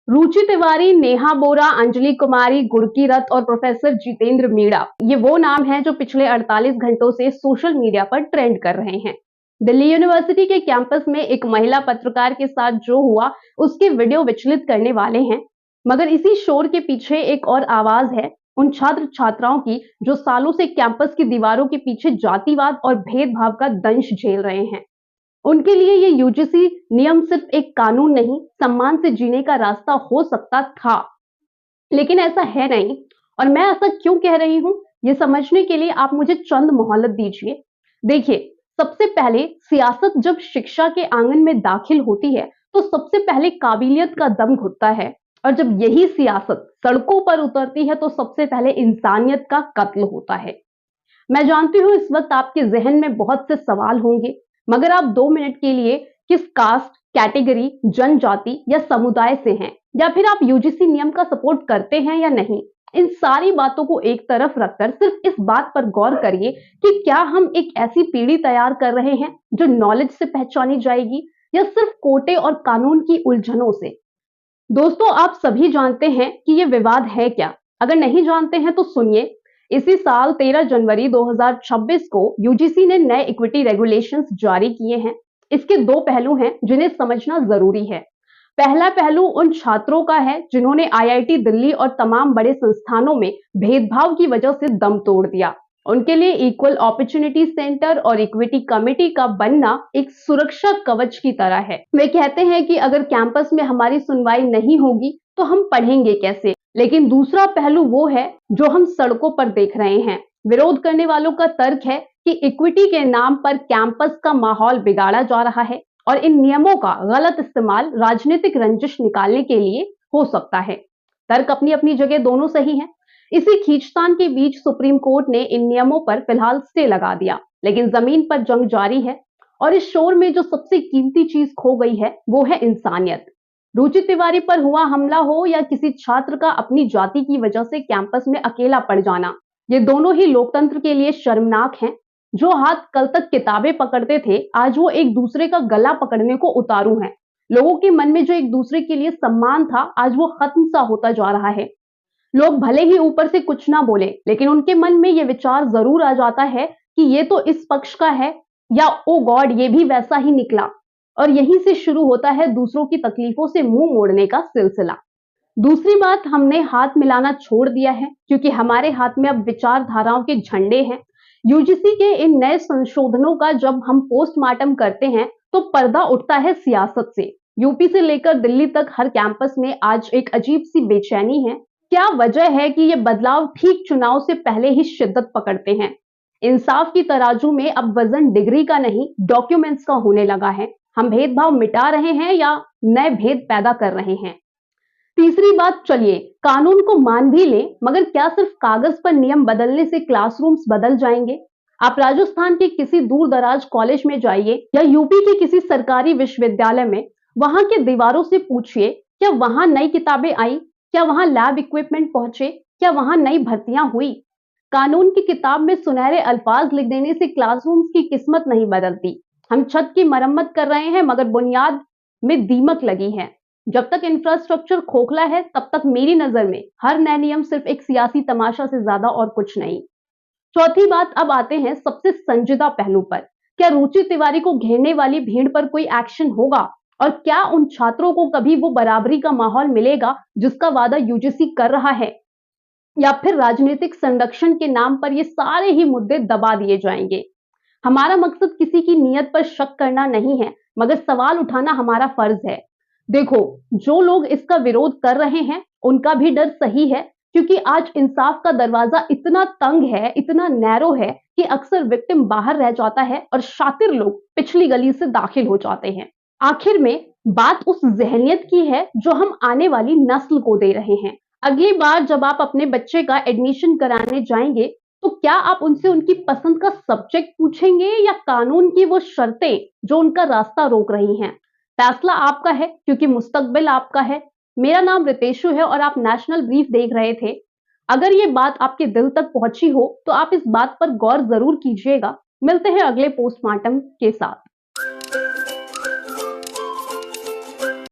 रुचि तिवारी, नेहा बोरा, अंजलि कुमारी, गुरकीरत और प्रोफेसर जितेंद्र मीणा, ये वो नाम हैं जो पिछले 48 घंटों से सोशल मीडिया पर ट्रेंड कर रहे हैं। दिल्ली यूनिवर्सिटी के कैंपस में एक महिला पत्रकार के साथ जो हुआ, उसके वीडियो विचलित करने वाले हैं। मगर इसी शोर के पीछे एक और आवाज है, उन छात्र छात्राओं की जो सालों से कैंपस की दीवारों के पीछे जातिवाद और भेदभाव का दंश झेल रहे हैं। उनके लिए ये यूजीसी नियम सिर्फ एक कानून नहीं, सम्मान से जीने का रास्ता हो सकता था, लेकिन ऐसा है नहीं। और मैं ऐसा क्यों कह रही हूँ, ये समझने के लिए आप मुझे चंद मोहलत दीजिए। देखिए, सबसे पहले सियासत जब शिक्षा के आंगन में दाखिल होती है, तो सबसे पहले काबिलियत का दम घुटता है। और जब यही सियासत सड़कों पर उतरती है, तो सबसे पहले इंसानियत का कत्ल होता है। मैं जानती हूँ इस वक्त आपके जहन में बहुत से सवाल होंगे, मगर आप 2 मिनट के लिए किस कास्ट, कैटेगरी, जनजाति या समुदाय से हैं, या फिर आप यूजीसी नियम का सपोर्ट करते हैं या नहीं, इन सारी बातों को एक तरफ रखकर सिर्फ इस बात पर गौर करिए कि क्या हम एक ऐसी पीढ़ी तैयार कर रहे हैं जो नॉलेज से पहचानी जाएगी, या सिर्फ कोटे और कानून की उलझनों से। दोस्तों, आप सभी जानते हैं कि ये विवाद है क्या। अगर नहीं जानते हैं तो सुनिए। इसी साल 13 जनवरी 2026 को यूजीसी ने नए इक्विटी रेगुलेशंस जारी किए हैं। इसके दो पहलू हैं जिन्हें समझना जरूरी है। पहला पहलू उन छात्रों का है जिन्होंने आईआईटी दिल्ली और तमाम बड़े संस्थानों में भेदभाव की वजह से दम तोड़ दिया। उनके लिए इक्वल अपॉर्चुनिटी सेंटर और इक्विटी कमेटी का बनना एक सुरक्षा कवच की तरह है। वे कहते हैं कि अगर कैंपस में हमारी सुनवाई नहीं होगी तो हम पढ़ेंगे कैसे। लेकिन दूसरा पहलू वो है जो हम सड़कों पर देख रहे हैं। विरोध करने वालों का तर्क है कि इक्विटी के नाम पर कैंपस का माहौल बिगाड़ा जा रहा है और इन नियमों का गलत इस्तेमाल राजनीतिक रंजिश निकालने के लिए हो सकता है। तर्क अपनी अपनी जगह दोनों सही हैं। इसी खींचतान के बीच सुप्रीम कोर्ट ने इन नियमों पर फिलहाल स्टे लगा दिया, लेकिन जमीन पर जंग जारी है। और इस शोर में जो सबसे कीमती चीज खो गई है वो है इंसानियत। रुचि तिवारी पर हुआ हमला हो या किसी छात्र का अपनी जाति की वजह से कैंपस में अकेला पड़ जाना, ये दोनों ही लोकतंत्र के लिए शर्मनाक हैं। जो हाथ कल तक किताबें पकड़ते थे, आज वो एक दूसरे का गला पकड़ने को उतारू हैं। लोगों के मन में जो एक दूसरे के लिए सम्मान था, आज वो खत्म सा होता जा रहा है। लोग भले ही ऊपर से कुछ ना बोले, लेकिन उनके मन में ये विचार जरूर आ जाता है कि ये तो इस पक्ष का है, या ओ गॉड ये भी वैसा ही निकला। और यहीं से शुरू होता है दूसरों की तकलीफों से मुंह मोड़ने का सिलसिला। दूसरी बात, हमने हाथ मिलाना छोड़ दिया है, क्योंकि हमारे हाथ में अब विचारधाराओं के झंडे हैं। यूजीसी के इन नए संशोधनों का जब हम पोस्टमार्टम करते हैं तो पर्दा उठता है सियासत से। यूपी से लेकर दिल्ली तक हर कैंपस में आज एक अजीब सी बेचैनी है। क्या वजह है कि ये बदलाव ठीक चुनाव से पहले ही शिद्दत पकड़ते हैं। इंसाफ की तराजू में अब वजन डिग्री का नहीं, डॉक्यूमेंट्स का होने लगा है। हम भेदभाव मिटा रहे हैं या नए भेद पैदा कर रहे हैं। तीसरी बात, चलिए कानून को मान भी लें, मगर क्या सिर्फ कागज पर नियम बदलने से क्लासरूम्स बदल जाएंगे। आप राजस्थान के किसी दूर दराज कॉलेज में जाइए या यूपी के किसी सरकारी विश्वविद्यालय में, वहां के दीवारों से पूछिए, क्या वहां नई किताबें आई, क्या वहां लैब इक्विपमेंट पहुंचे, क्या वहां नई भर्तियां हुई। कानून की किताब में सुनहरे अल्फाज लिख देने से क्लासरूम्स की किस्मत नहीं बदलती। हम छत की मरम्मत कर रहे हैं, मगर बुनियाद में दीमक लगी है। जब तक इंफ्रास्ट्रक्चर खोखला है, तब तक मेरी नजर में हर नया नियम सिर्फ एक सियासी तमाशा से ज्यादा और कुछ नहीं। चौथी बात, अब आते हैं सबसे संजीदा पहलू पर। क्या रुचि तिवारी को घेरने वाली भीड़ पर कोई एक्शन होगा, और क्या उन छात्रों को कभी वो बराबरी का माहौल मिलेगा जिसका वादा यूजीसी कर रहा है, या फिर राजनीतिक संरक्षण के नाम पर ये सारे ही मुद्दे दबा दिए जाएंगे। हमारा मकसद किसी की नीयत पर शक करना नहीं है, मगर सवाल उठाना हमारा फर्ज है। देखो, जो लोग इसका विरोध कर रहे हैं उनका भी डर सही है, क्योंकि आज इंसाफ का दरवाजा इतना तंग है, इतना नैरो है कि अक्सर विक्टिम बाहर रह जाता है और शातिर लोग पिछली गली से दाखिल हो जाते हैं। आखिर में बात उस जहनियत की है जो हम आने वाली नस्ल को दे रहे हैं। अगली बार जब आप अपने बच्चे का एडमिशन कराने जाएंगे, तो क्या आप उनसे उनकी पसंद का सब्जेक्ट पूछेंगे, या कानून की वो शर्तें जो उनका रास्ता रोक रही हैं। फैसला आपका है, क्योंकि मुस्तकबिल आपका है। मेरा नाम रितेशु है और आप नेशनल ब्रीफ देख रहे थे। अगर ये बात आपके दिल तक पहुंची हो तो आप इस बात पर गौर जरूर कीजिएगा। मिलते हैं अगले पोस्टमार्टम के साथ।